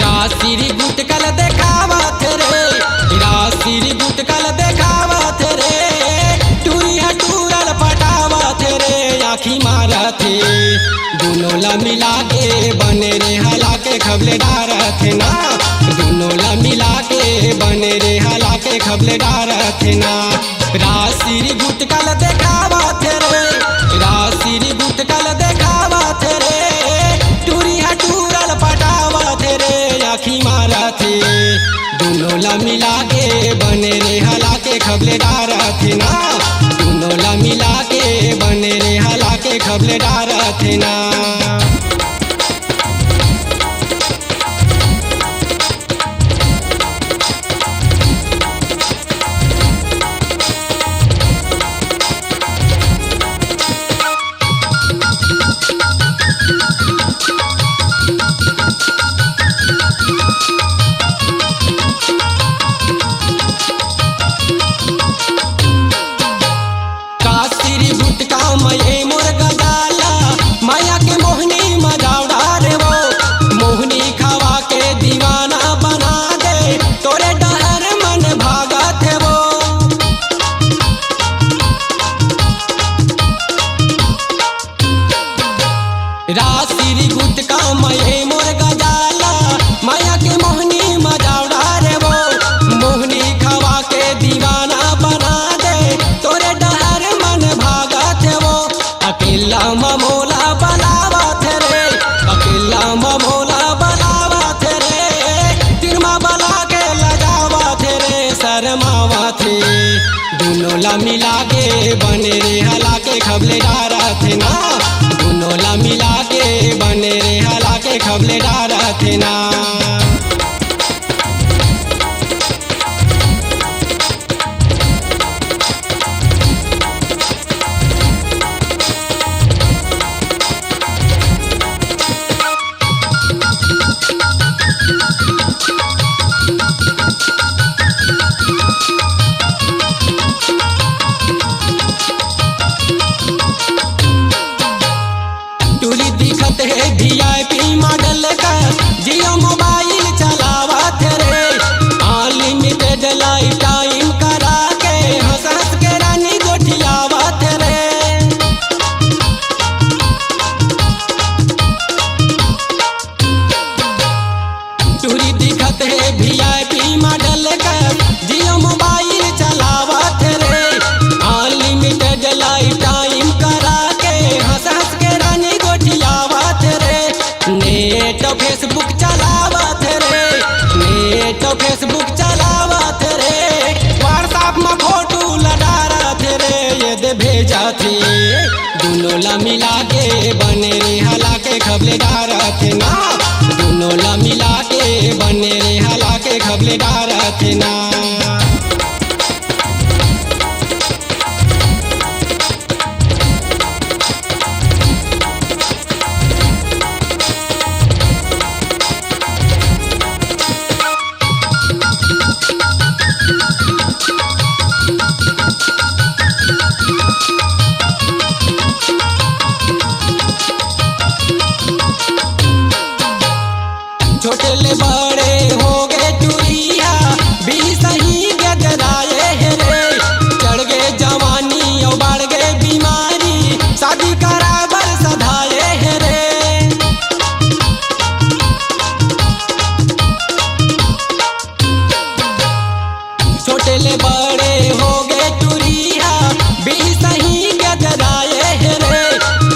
राशिरी गुटकल देखावत रे, राशिरी गुटकल देखावत रे, टूरिया टूरल पटावत रे, आखी मारत दोनों ला मिला के बने रे हला के खबले डारत ना, दोनों ला मिला के बने रे हला के खबले डारत ना। राशिरी गुटकल देखावत रे, राशिरी गुटकल देखावत रे, टूरिया टूरल पटावत रे, आखी मारत दोनों ला मिला के बने रे हला के खबले डारत ना, दोनों ला मिला के बने रे हला के खबले डारत ना। काशिरी गुटका मये मोर गजाला, माया के मोहनी मजावड़ा रे वो, मोहनी खावा के दीवाना बना दे, तोरे डहर मन भागत है वो। राशिरी गुटका मये मोर गजाला, माया के मोहनी मजावड़ा रे वो, मोहनी खावा के दीवाना बना दे, तोरे डहर मन भागत है वो। अकेला ममोला बलावत रे, अकेला ममोला बलावत रे, तिरमा बला के लगावत रे, शरमावत दोनों ला मिला के बने रे हला के खबले डारत ना, दोनों ला मिला के बने रे हला के खबले डारत ना। टूरी दिखत है VIP मॉडल का, जियो मोबाइल चलावत रे, अनलिमिटेड लाइफ टाइम करा के हंस हंस के रानी गोठियावत रे। टूरी दिखत है VIP मॉडल का, जियो मोबाइल चलावत रे, अनलिमिटेड लाइफ टाइम करा के हंस हंस के रानी गोठियावत रे। नेट फेसबुक चलावत रे, नेट फेसबुक चलावत रे, व्हाट्सएप में फोटो लडारत रे, ये दे भेजा थे दोनों ला मिला के बने रे हला के खबले डारत ना, दोनों ला मिला के बने रे हला के खबले डारत ना। छोटे ले बड़े हो गए टूरिया, भी सही गजराए है रे, चढ़ गए जवानी और बढ़ गए बीमारी, शादी कराबर सधाए है रे। छोटे ले बड़े हो गए टूरिया, भी सही गजराए है रे,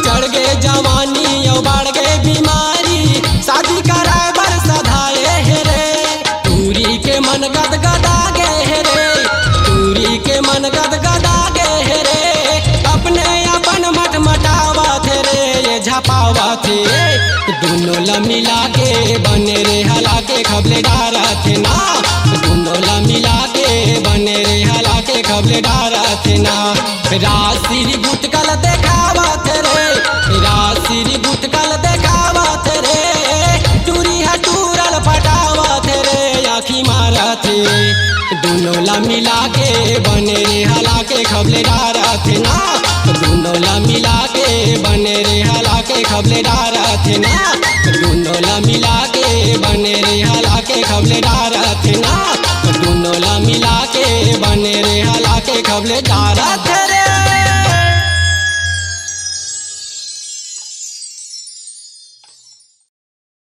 चढ़ गए जवानी और बढ़ गए बीमारी, शादी कराबर सधाए है रे। टूरी के मन गदगदा गए है रे, टूरी के मन गदगदा गए है रे, अपने अपन मट मटावत रे, ये झपावत दोनों ला मिला के बने रे हला के खबले डारत ना, दोनों ला मिला के बने रे हला के खबले डारत ना। राशिरी गुटकल देखावत रे, राशिरी गुटकल देखावत रे, टूरिया टूरल पटावत रे, आखी मारत दोनों ला मिला के बने रे हला के खबले डारत ना, दोनों ला मिला के बने रे हला के खबले डारत ना, दोनों ला मिला के बने रे कैले डारा